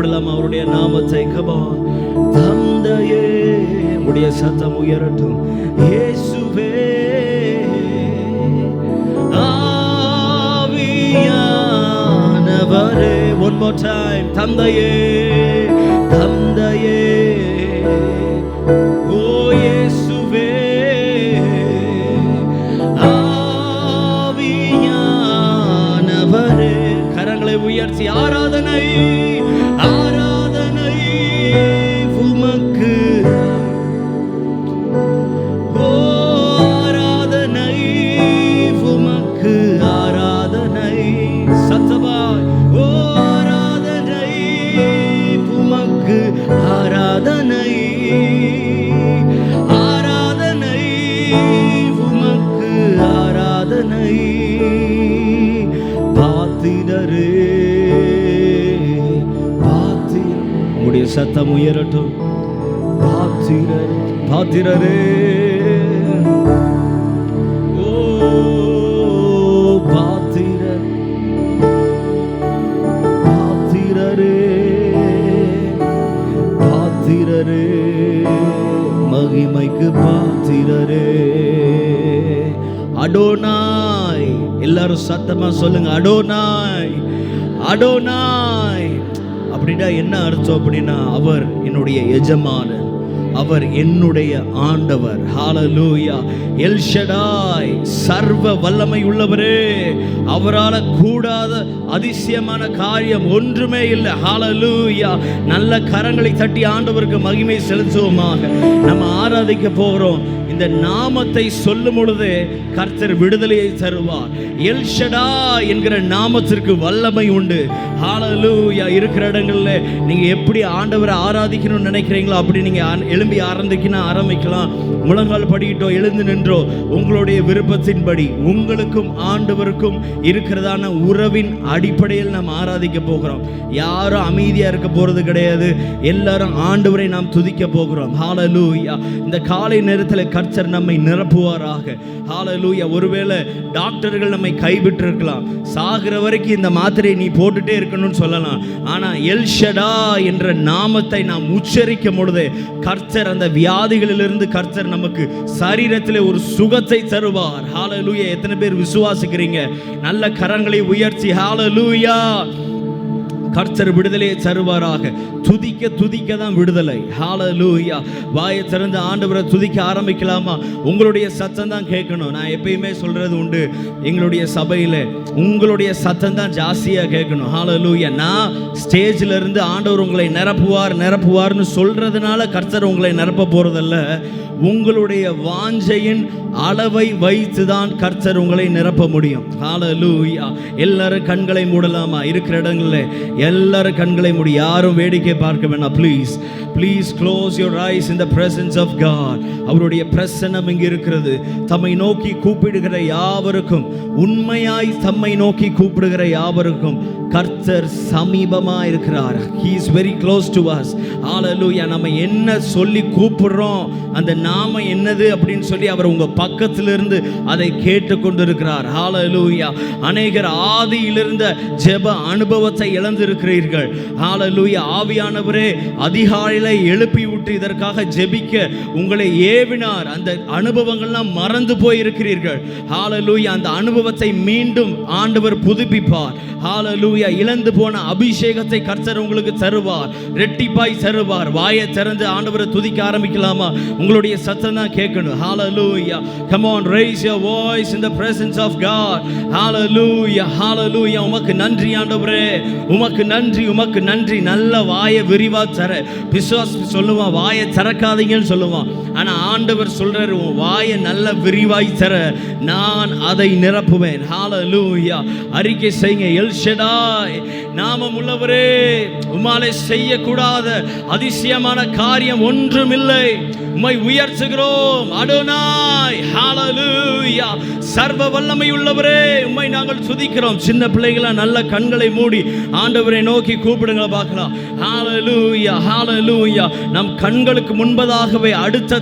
கூப்பிடலாம் அவருடைய நாமத்தை. கபா தந்தையே, உடைய சத்தம் உயரட்டும். இயேசுவே, ஆவியானவரே. One more time. தந்தையே, தந்தையே, ஓ இயேசுவே, ஆவியானவரே. கரங்களை உயர்த்தி ஆராதனை, ஆராதனை உமக்கு. ஓ ஆராதனை உமக்கு, ஆராதனை சத்தமாய். ஓ ஆராதனை உமக்கு, ஆராதனை, ஆராதனை உமக்கு, ஆராதனை. பாத்திரரே, உம்முடைய சத்தம் உயரட்டும். பாத்திரரே, பாத்திரரே, ஓ பாத்திரர், பாத்திரரே, பாத்திரரே, மகிமைக்கு பாத்திரரே. அடோனாய், எல்லாரும் சத்தமா சொல்லுங்க. Adonai, Adonai. அப்படின்னா என்ன அர்த்தம் அப்படின்னா, அவர் என்னுடைய எஜமானன், அவர் என்னுடைய ஆண்டவர். ஹalleluya. எல் ஷடாய், சர்வ வல்லமை உள்ளவரே. அவரால் கூடாத அதிசயமான காரியம் ஒன்றுமே இல்லை. ஹalleluya. நல்ல கரங்களை தட்டி ஆண்டவருக்கு மகிமை செலுத்துவோமாக. நம்ம ஆராதிக்க போகிறோம். இந்த நாமத்தை சொல்லும் பொழுது கர்த்தர் விடுதலையை தருவார். எல் ஷடாய் என்கிற நாமத்திற்கு வல்லமை உண்டு. ஹalleluya. இருக்கிற இடங்கள்ல நீங்க எப்படி ஆண்டவரை ஆராதிக்கணும்னு நினைக்கிறீங்களோ அப்படி நீங்க எழும்பி ஆரம்பிக்கலாம். முழங்கால் படிக்கிட்டோ, எழுந்து நின்றோ, உங்களுடைய விருப்பத்தின்படி உங்களுக்கும் ஆண்டவருக்கும் இருக்கிறதான உறவின் அடிப்படையில் நாம் ஆராதிக்க போகிறோம். யாரும் அமைதியா இருக்க போறது கிடையாது. எல்லாரும் ஆண்டவரை நாம் துதிக்க போகிறோம். ஹalleluya. இந்த காலை நேரத்தில் கர்த்தர் நம்மை நிரப்புவாராக. ஹalleluya. ஒருவேளை டாக்டர்கள் நம்மை கைவிட்டு இருக்கலாம். சாகிற வரைக்கும் இந்த மாத்திரையை நீ போட்டுட்டே இருக்கணும்னு சொல்லலாம். ஆனா எல் ஷடாய் என்ற நாமத்தை நாம் உச்சரிக்கும் பொழுது கர்த்தர் அந்த வியாதிகளிலிருந்து கர்த்தர் நமக்கு சரீரத்திலே ஒரு சுகத்தை தருவார். ஹalleluya. எத்தனை பேர் விசுவாசிக்கிறீங்க? நல்ல கரங்களை உயர்த்தி ஹalleluya. கர்த்தர் விடுதலையை தருவாராக. துதிக்க துதிக்க தான் விடுதலை. ஹalleluya. வாயை திறந்து ஆண்டவரை துதிக்க ஆரம்பிக்கலாமா? உங்களுடைய சத்தம் தான் கேட்கணும். நான் எப்பயுமே சொல்றது உண்டு, எங்களுடைய சபையில் உங்களுடைய சத்தம் தான் ஜாஸ்தியாக கேட்கணும். ஹalleluya. நான் ஸ்டேஜில் இருந்து ஆண்டவர் உங்களை நிரப்புவார்னு சொல்றதுனால கர்த்தர் உங்களை நிரப்ப போறதல்ல. உங்களுடைய வாஞ்சையின் அளவை வைத்து தான் கர்த்தர் உங்களை நிரப்ப முடியும். ஹalleluya. எல்லாரும் கண்களை மூடலாமா? இருக்கிற இடங்கள்ல எல்லாரும் கண்களை மூடி, யாரும் வேடிக்கை பார்க்க வேண்டாம். Please close your eyes in the presence of God. அவருடைய பிரசன்னம் இங்கு இருக்கிறது. தம்மை நோக்கி கூப்பிடுகிற யாவருக்கும், உண்மையாய் தம்மை நோக்கி கூப்பிடுகிற யாவருக்கும் கர்த்தர் சமீபமா இருக்கிறார். He is very close to us. ஹalleluya. நம்ம என்ன சொல்லி கூப்பிடுறோம், அந்த நாம என்னது அப்படின்னு சொல்லி அவர் உங்க பக்கத்திலிருந்து அதை கேட்டுக்கொண்டு இருக்கிறார். ஹalleluya. அநேகர் ஆதியிலிருந்த ஜெப அனுபவத்தை இழந்திருக்கிறீர்கள். ஹalleluya. ஆவியானவரே அதிகாலையில எழுப்பி விட்டு இதற்காக ஜெபிக்க உங்களை ஏவினார். அந்த அனுபவங்கள்லாம் மறந்து போயிருக்கிறீர்கள். ஹalleluya. அந்த அனுபவத்தை மீண்டும் ஆண்டவர் புதுப்பிப்பார். ஹalleluya. இழந்து போன அபிஷேகத்தை கர்த்தர் உங்களுக்கு தருவார், ரெட்டிப்பாய் தருவார். வாயை திறந்து ஆண்டவரை துதிக்க ஆரம்பிக்கலாமா? உங்களுடைய சத்தம் தான் கேட்கணும். ஹalleluya. Come on, raise your voice in the presence of God. Hallelujah, hallelujah. உமக்கு நன்றி ஆண்டவரே, உமக்கு நன்றி, உமக்கு நன்றி. நல்ல வாயை விரிவா தர பிசாசு சொல்லுவான், வாயை திறக்காதீங்கன்னு சொல்லுவான். ஆனா ஆண்டவர் சொல்றாரு, உன் வாயை நல்ல விரிவாய் தர நான் அதை நிரப்புவேன். ஹalleluya. அறிக்கை செய்யுங்க. எல் ஷடாய், நாமம் உள்ளவரே, உம்மாலே செய்யக்கூடாத அதிசயமான காரியம் ஒன்றும் இல்லை. உம்மை உயர்த்துகிறோம். அடோனாய், ஹalleluya. சர்வ வல்லமை உள்ளவரே, உம்மை நாங்கள் துதிக்கிறோம். சின்ன பிள்ளைகளா நல்ல கண்களை மூடி ஆண்டவரை நோக்கி கூப்பிடுங்க பார்க்கலாம். ஹalleluya, ஹalleluya. நம் கண்களுக்கு முன்பதாகவே அடுத்த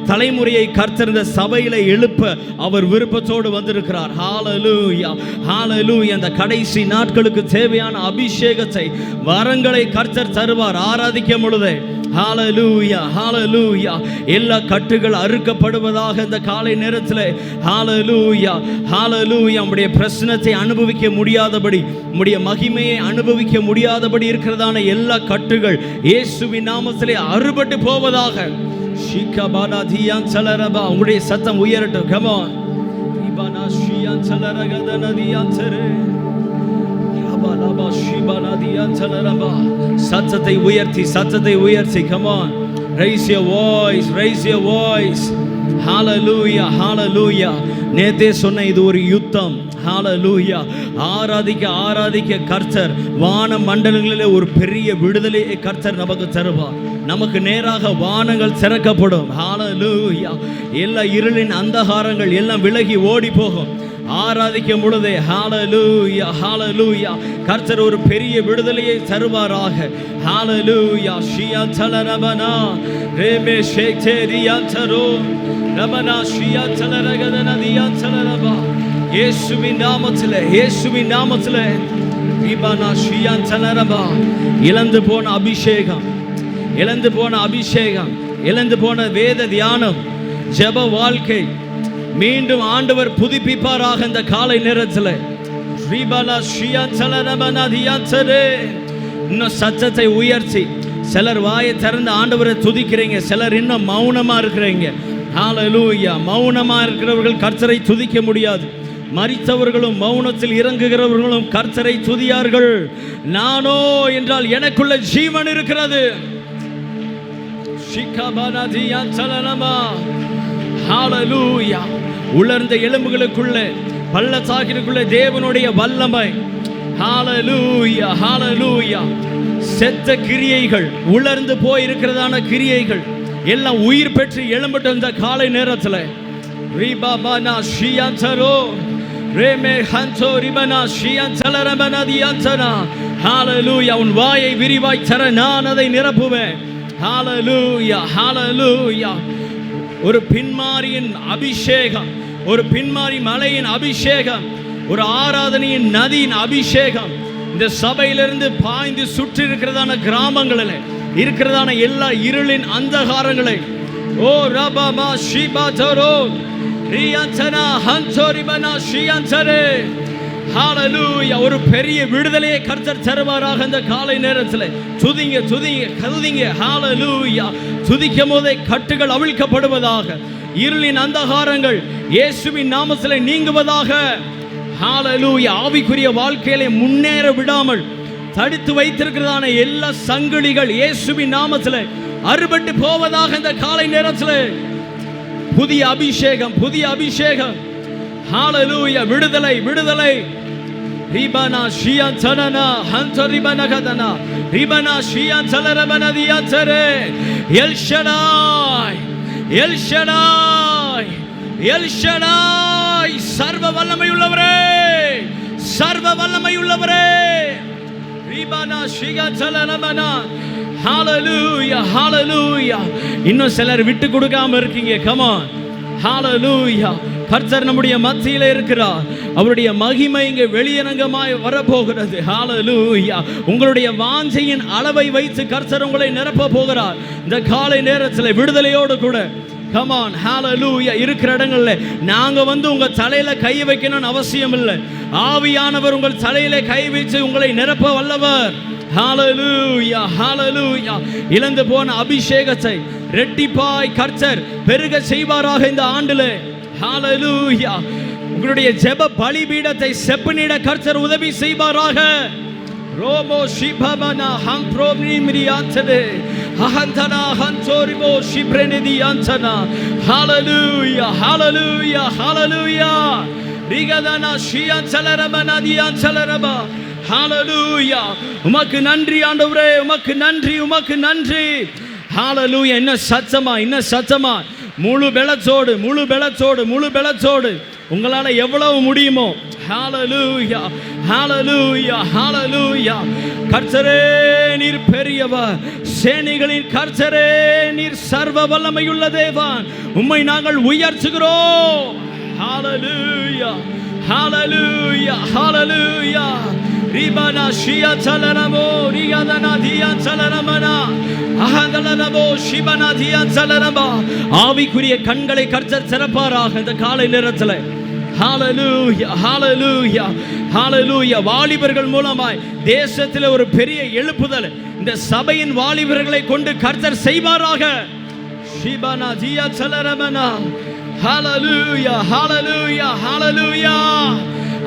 தலைமுறையை கர்த்தர் இந்த சபையில எழுப்ப அவர் விருப்பத்தோடு வந்திருக்கிறார். ஹல்லேலூயா, ஹல்லேலூயா. அந்த கடைசி நாட்களுக்கு தேவையான அபிஷேகத்தை, வரங்களை கர்த்தர் தருவார் ஆராதிக்கும் பொழுதே. ஹல்லேலூயா, ஹல்லேலூயா. எல்லா கட்டுகள் அறுக்கப்படுவதாக இந்த காலை நேரத்தில். ஹல்லேலூயா, ஹல்லேலூயா. நம்முடைய பிரசன்னத்தை அனுபவிக்க முடியாதபடி, நம்முடைய மகிமையை அனுபவிக்க முடியாதபடி இருக்கிறதான எல்லா கட்டுகள் இயேசுவின் நாமத்திலே அறுபட்டு போவதாக. ஷிகபானா தியான் சலரபா. உங்களுடைய சத்தம் உயரட்டும். Come on. இபானா ஷியான் சலரகதன தியான் சரே. சத்தத்தை உயர்த்தி, சத்தத்தை உயர்த்தி. Come on, raise your voice, raise your voice. Hallelujah, hallelujah. நேத்தே சொன்ன இது ஒரு யுத்தம். ஹல்லேலூயா. ஆராதிக்க ஆராதிக்க கர்த்தர் வான மண்டலங்களிலே ஒரு பெரிய விடுதலையை கர்த்தர் நமக்கு தருவார். நமக்கு நேராக வானங்கள் திறக்கப்படும். ஹல்லேலூயா. எல்லா இருளின் அந்தகாரங்கள் எல்லாம் விலகி ஓடி போகும் ஆராதிக்கும் பொழுதே. ஹல்லேலூயா, ஹல்லேலூயா. கர்த்தர் ஒரு பெரிய விடுதலையை தருவாராக. ஹல்லேலூயா. ஷியா தலரபனா ரேமே ஷேக்தேரியா தரோ ரபனா ஷியா தலரகதன தியா தலரபா. இயேசுவின் நாமத்திலே, இயேசுவின் நாமத்திலே. இபானா ஷியா தலரபா. இழந்து போன அபிஷேகம், இழந்து போன அபிஷேகம், இழந்து போன வேத தியானம், ஜெப வாழ்க்கை மீண்டும் ஆண்டவர் புதுப்பிப்பாராக இந்த காலை நேரத்தில். இன்னும் சத்தத்தை உயர்த்தி சிலர் வாயை திறந்து ஆண்டவரை துதிக்கிறீங்க, சிலர் இன்னும் மௌனமா இருக்கிறீங்க. ஹல்லேலூயா. மௌனமா இருக்கிறவர்கள் கர்த்தரை துதிக்க முடியாது. மரித்தவர்களும் மௌனத்தில் இறங்குகிறவர்களும் கர்த்தரை துதியார்கள். நானோ என்றால் எனக்குள்ள ஜீவன் இருக்கிறது. ஹல்லேலூயா. உலர்ந்த எலும்புகளுக்குள்ளே, பள்ளத்தாக்கிற்குள்ளே தேவனுடைய வல்லமை. ஹல்லேலூயா, ஹல்லேலூயா. செத்த கிரியைகள், உலர்ந்து போய் இருக்கிறதான கிரியைகள் எல்லாம் உயிர் பெற்று எழும்பட்ட இந்த காலை நேரத்தில். ரிபாபானா ஷியான்சரோ ரேமே ஹன்சோ ரிபனா ஷியான்சலரபனா தியான்சனா. ஹல்லேலூயா. உன் வாயை விரிவாய் தர நான் அதை நிரப்புவேன். ஹல்லேலூயா, ஹல்லேலூயா. ஒரு பின்மாரியின் அபிஷேகம், ஒரு பின்மாரி மலையின் அபிஷேகம், ஒரு ஆராதனையின் நதியின் அபிஷேகம் இந்த சபையிலிருந்து பாய்ந்து சுற்றி இருக்கிறதான கிராமங்களில் இருக்கிறதான எல்லா இருளின் அந்தகாரங்களை. ஓ ரபமா ஷிபாதரோ ரியான்சனா ஹன்சோரிபனா ஷியான்சரே. ஹல்லேலூயா. ஒரு பெரிய விடுதலையை கர்த்தர் தருவாராக இந்த காலை நேரத்தில். துதிங்க, துதிங்க, கருதிங்க. ஹல்லேலூயா. துதிக்கும் போதே கட்டுகள் அவிழ்க்கப்படுவதாக, இருளின் அந்தகாரங்கள் இயேசுவின் நாமத்தில் நீங்குவதாக. ஹல்லேலூயா. ஆவிக்குரிய வாழ்க்கையிலே முன்னேற விடாமல் தடுத்து வைத்திருக்கிறதான எல்லா சங்கிலிகள் இயேசுவின் நாமத்தில் அறுபட்டு போவதாக இந்த காலை நேரத்தில். புதிய அபிஷேகம், புதிய அபிஷேகம். ஹல்லேலூயா. விடுதலை, விடுதலை. ரிபனா ஷியான் சலனா ஹன்ச ரிபனா கதனா ரிபனா ஷியான் சலரபனா தியாச்சரே. El Shaddai, El Shaddai, El Shaddai. சர்வ வல்லமையுள்ளவரே, சர்வ வல்லமையுள்ளவரே. ரிபனா ஷியான் சலரபனா. ஹல்லேலூயா, ஹல்லேலூயா. இன்னும் சிலர் விட்டு கொடுக்காம இருக்கீங்க. Come on. ஹல்லேலூயா. கர்த்தர் நம்முடைய மத்தியிலே இருக்கிறார். அவருடைய மகிமை இங்கே வெளியரங்கமாய் வரப்போகிறது. ஹல்லேலூயா. உங்களுடைய வாஞ்சையின் அளவை வைத்து கர்த்தர் உங்களை நிரப்ப போகிறார் இந்த காலை நேரத்தில் விடுதலையோடு கூட. Come on. ஹல்லேலூயா. இருக்கிற இடங்கள்ல நாங்க வந்து உங்க தலையில கை வைக்கணும்னு அவசியம் இல்லை. ஆவியானவர் உங்கள் தலையில கை வைத்து உங்களை நிரப்ப வல்லவர். ஹல்லேலூயா, ஹல்லேலூயா. இழந்து போன அபிஷேகத்தை ரெட்டிப்பாய் கர்த்தர் பெருக செய்வாராக இந்த ஆண்டிலே. ஹல்லேலூயா. உங்களுடைய ஜெப பலிபீடத்தை செப்பனிட கர்த்தர் உதவி செய்வாராக. ரோமோ ஷிபமனா ஹம்ப்ரோம்னி மிரியான்சதே அஹந்தனா ஹன்சோரிமோ ஷிப்ரெனிதியான்சனா. ஹல்லேலூயா, ஹல்லேலூயா, ஹல்லேலூயா. ரிகதனா ஷியான்சலரபனா தியான்சலரபா. ஹல்லேலூயா. உமக்கு நன்றி ஆண்டவரே, உமக்கு நன்றி, உமக்கு நன்றி. ஹல்லேலூயா. இன்னும் சத்தமா, இன்னும் சத்தமா. முழு பெலத்தோடு, முழு பெலத்தோடு, முழு பெலத்தோடு உங்களால் எவ்வளவு முடியுமோ. ஹல்லேலூயா, ஹல்லேலூயா, ஹல்லேலூயா. கர்த்தரே நீர் பெரியவர், சேனைகளின் கர்த்தரே நீர் சர்வ வல்லமையுள்ள தேவன், உம்மை நாங்கள் உயர்த்துகிறோம். ஹalleluya ஹalleluya ஹalleluya. ரிபனா ஷியா சலனமோ ரியாதனா தியா சலனமனா அஹதலனமோ ஷிபனா தியா சலனமா. ஆவிக்குரிய கண்களை கர்த்தர் திறப்பாராக இந்த காலை நேரத்தில். ஹalleluya ஹalleluya ஹalleluya. வாலிபர்கள் மூலமாய் தேசத்தில் ஒரு பெரிய எழுப்புதல் இந்த சபையின் வாலிபர்களை கொண்டு கர்த்தர் செய்வாராக. ஷிபனா தியா சலனமனா. ஹalleluya ஹalleluya ஹalleluya.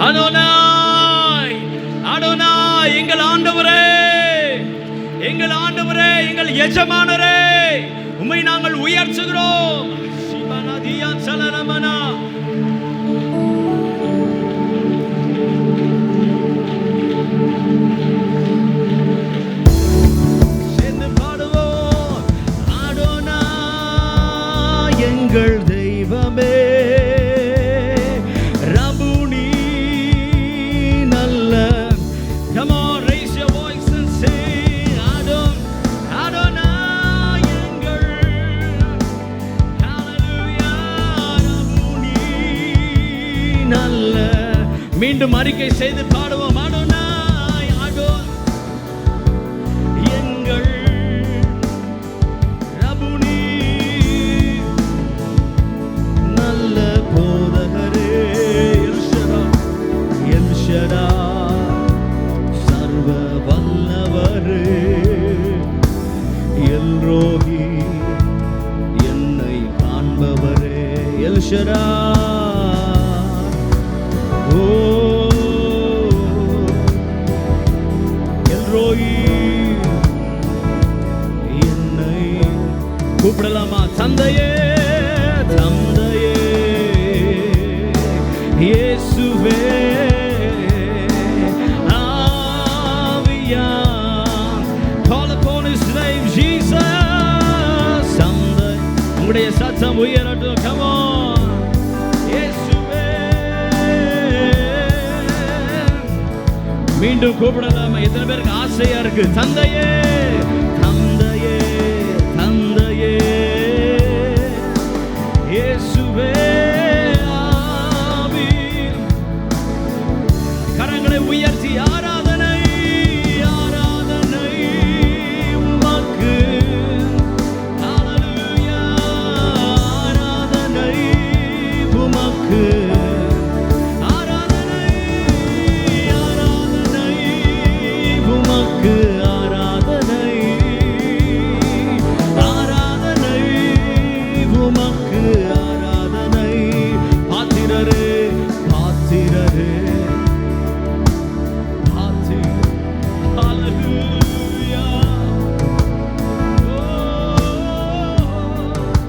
அடோனாய் அடோனாய், எங்கள் ஆண்டவரே, எங்கள் ஆண்டவரே, எங்கள் எஜமானரே, உம்மை நாங்கள் உயர்த்துகிறோம். ஷிபனா தியா சலனமனா. எங்கள் தெய்வமே, ரபுனி நல்ல. Come on, raise your voice and say Adonai எங்கள். Hallelujah, ரபுனி நல்ல. மீண்டும் அறிக்கை செய்து பாடுவோம். அடோனாய் அடோன் எங்கள் ரபுனி நல்ல போதகரே. எல்ஷடா சர்வ வல்லவரே. எல்ரோஹி என்னை காண்பவரே. எல்ஷடா ஓ எல்ரோஹி என்னை கூப்பிடலாமா? தந்தையே தந்தையே இயேசுவே ஆவியான். Call upon his name Jesus. தந்தை, உங்களுடைய சத்தம் உயரட்டும். Come on. இயேசுவே. மீண்டும் கூப்பிடலாமா? எத்தனை பேருக்கு ஆசையா இருக்கு? தந்தையே தந்தையே தந்தையே இயேசுவே ஆவி. கரங்களை உயர்த்தி ஆராதனை ஆராதனை உமக்கு. ஹalleluya ஆராதனை உமக்கு. ஆராதனை ஆராதனை உமக்கு. ஆராதனை ஆராதனை உமக்கு. ஆராதனை பாத்திரரே பாத்திரரே பாத்திர. ஹalleluya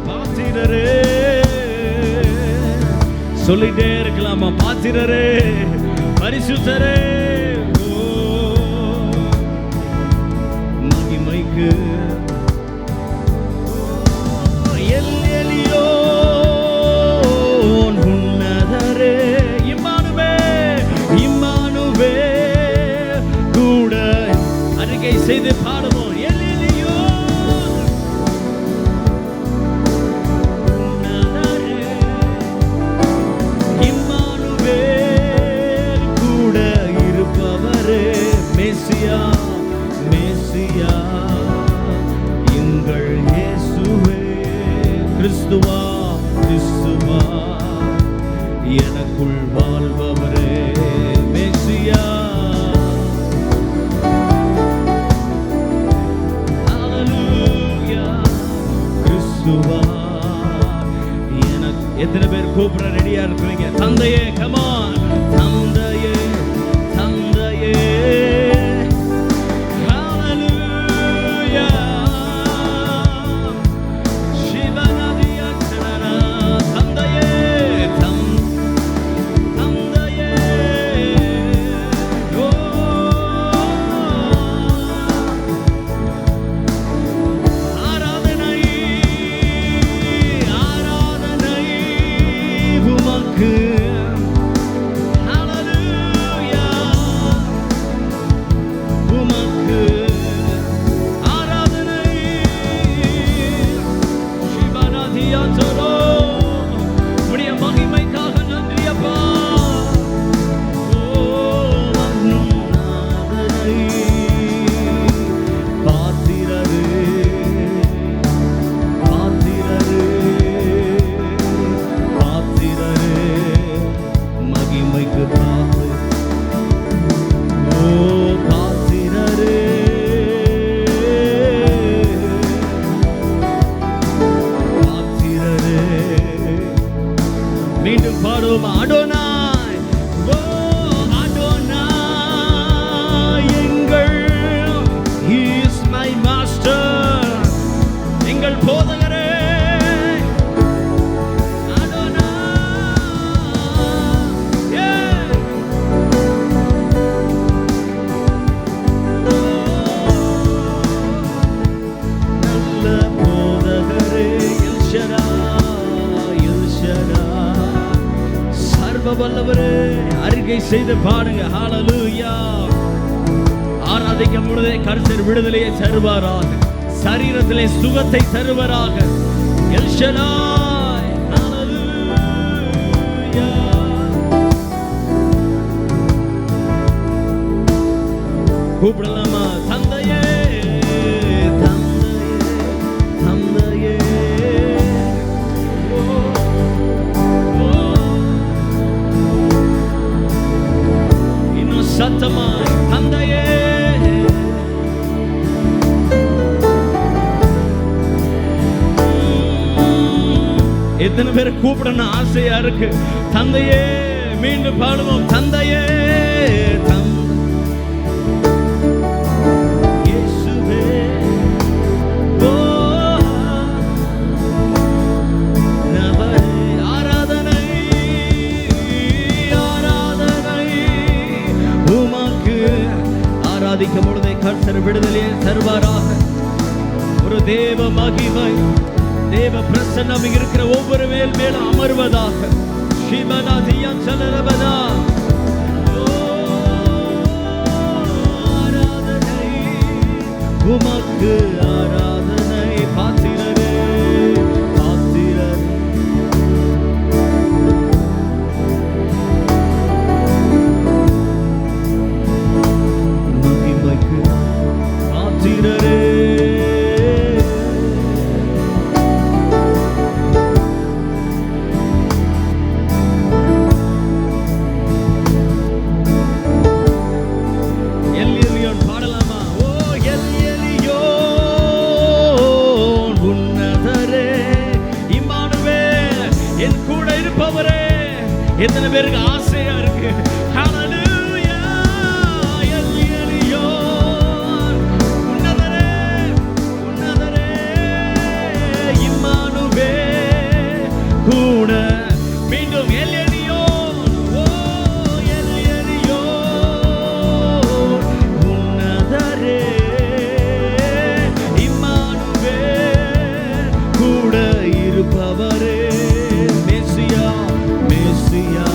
பாத்திரரே. சொல்லிட்டே இருக்கலாமா? பாத்திரரே பரிசுத்தரே. மகிமைக்கு எல் எலியோன் உன்னதரே. இம்மானுவே இம்மானுவே கூட அறிக்கை செய்து பாடுவோம். L Elyon உன்னதரே. இம்மானுவே கூட இருப்பவரே. மெசியா மெசியா எங்கள் இயேசுவே. கிறிஸ்துவா கிறிஸ்துவா எனக்குள் வாழ்பவரே. மெசியா ஹalleluya கிறிஸ்துவா எனக்கு. எத்தனை பேர் கூப்பிட ரெடியா இருக்கிறீங்க? தந்தையே come on. தந்தையே தந்தையே ஹalleluya. சிவனதியா சரணா. தந்தையே தந்தையே ஓ ஆராதனை ஆராதனை உமக்கு. வல்லவரே. அறிக்கை செய்து பாடுங்க. ஹல்லேலூயா. ஆராதிக்கும் பொழுதே கர்த்தர் விடுதலையை தருவாராக, சரீரத்திலே சுகத்தை தருவாராக. El Shaddai. ஹல்லேலூயா. கூப்பிடலாமா? தந்தையே தந்தையே தந்தையே. இன்னும் சத்தமா தந்தையே. எத்தனை பேர் கூப்பிடணும் ஆசையா இருக்கு? தந்தையே. மீண்டும் பாடுவோம். தந்தையே இயேசுவே. ஆராதனை ஆராதனை உமக்கு. ஆராதிக்கும் பொழுதே கர்த்தர் விடுதலையை தருவாராக. ஒரு தேவ மகிமை, தேவ பிரசன்னம் இருக்கிற ஒவ்வொரு மேலும் அமர்வதாக. சிவநாதியம் சலரபதா. ஆராதனை உமக்கு ஆராதனை. பாத்திரரே பாத்திரரே. மகிமைக்கு பாத்திரரே. எத்தனை பேருக்கு ஆசையா இருக்கு? ஹல்லேலூயா. L Elyon. உன்னதரே உன்னதரே. இம்மானுவே கூட. மீண்டும் எல் எலியோன். ஓ எல் எலியோன். உன்னதரே இம்மானுவே கூட இருப்பவரே. மேசியா மேசியா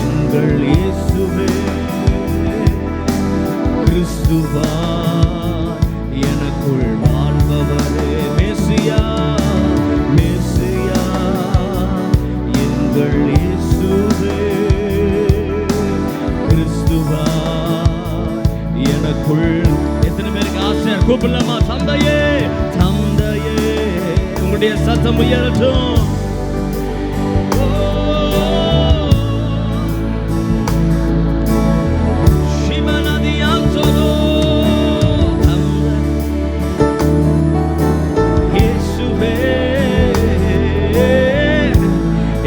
எங்கள் இயேசுவே. கிறிஸ்துவா எனக்குள் வாழ்பவரே. மேசியா மேசியா எங்கள் இயேசுவே. கிறிஸ்துவா எனக்குள். எத்தனை பேருக்கு ஆசை? கூப்பிடலாமா? தந்தையே தந்தையே. உங்களுடைய சத்தம் உயரட்டும்.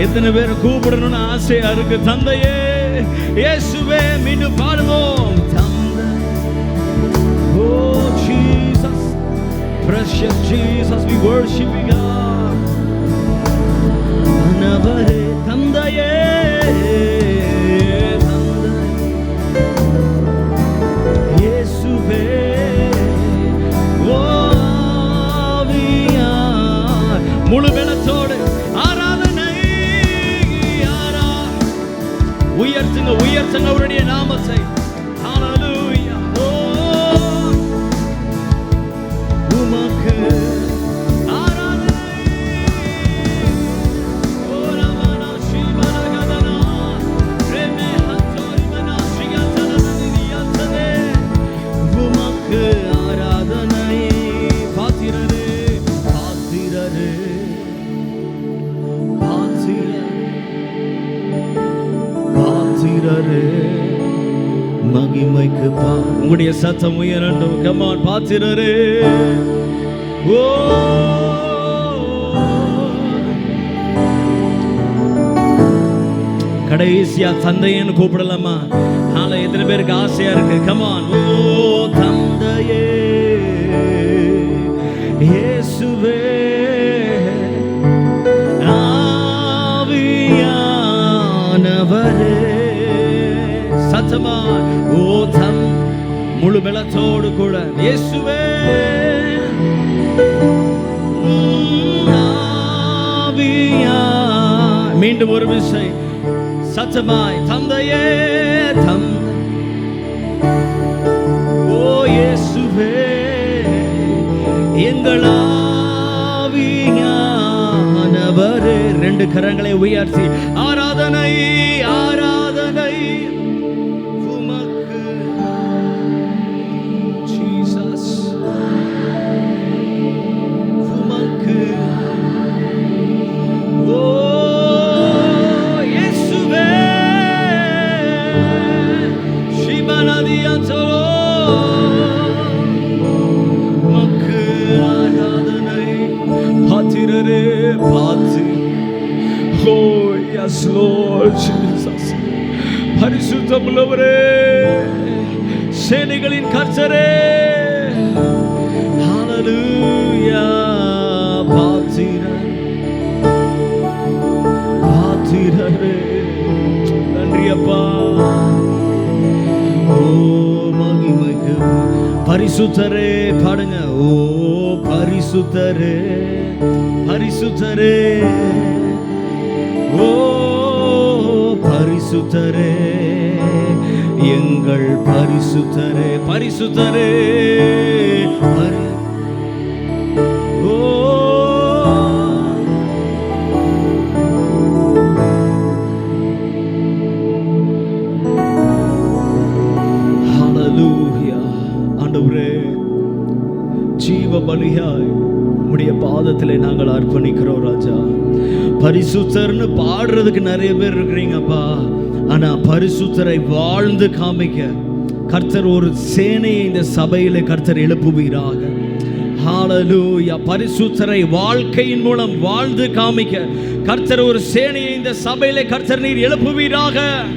எத்தனை பேர் கூப்பிடணும்னு ஆசையா இருக்கு? தந்தையே இயேசுவே. மீண்டும் பாடுவோம். தந்தை. Oh Jesus, precious Jesus, we worship you God. அனவரே தந்தையே தந்தை இயேசுவே. முழு பலத்தோடு உயர்த்துங்க உயர்த்துங்க அவருடைய நாமத்தை. ஹல்லேலூயா. உமக்கு ஆராதனை. ஓரமனா சிவனகதனா பிரேமே ஹத்தோரிமனா சிகதனனியந்ததே. உமக்கு ஆராதனை. பாத்திரரே பாத்திரரே பாத்திரரே. மகிமைக்கு உங்களுடைய சத்தம் உயரட்டும். Come on பாத்திரரே. ஓ கடைசியா தந்தையேன்னு கூப்பிடலாமா? நாளை எத்தனை பேருக்கு ஆசையா இருக்கு? Come on. ஓ தந்தையே இயேசுவே. ஆவியானவரே. சத்தமா ஓ தம் முழு பலத்தோடு கூட இயேசுவே. மீண்டும் ஒரு விசை சத்தமாய் தந்தையே ஓ இயேசுவே எங்கள் ஆவியானவரே. ரெண்டு கரங்களை உயர்த்தி ஆராதனை ஆராதனை உமக்கு. ஜீசஸ் உமக்கு. ஓ இயேசுவே சிவனதியோ உமக்கு ஆராதனை. பாத்திரரே பாத்து. Oh yes Lord Jesus. பரிசுத்தமுள்ளவரே சேனைகளின் கர்த்தரே. ஹalleluya. பாத்திரரே நன்றி அப்பா. ஓ மகிமைக்கு பரிசுத்தரே பாடுங்க. ஓ பரிசுத்தரே பரிசுத்தரே ஓ பரிசுத்தரே எங்கள் பரிசுத்தரே பரிசுத்தரே ஓ ஹalleluya. ஆண்டவரே ஜீவ பலியாய் உம்முடைய பாதத்திலே நாங்கள் அர்ப்பணிக்கிறோம் ராஜா. பரிசுத்தர்னு பாடுறதுக்கு நிறைய பேர் இருக்கிறீங்கப்பா. ஆனா பரிசுத்தரை வாழ்ந்து காமிக்க கர்த்தர் ஒரு சேனையை இந்த சபையிலே கர்த்தர் எழுப்புவீராக. ஹalleluya. பரிசுத்தரை வாழ்க்கையின் மூலம் வாழ்ந்து காமிக்க கர்த்தர் ஒரு சேனையை இந்த சபையிலே கர்த்தர் நீர் எழுப்புவீராக.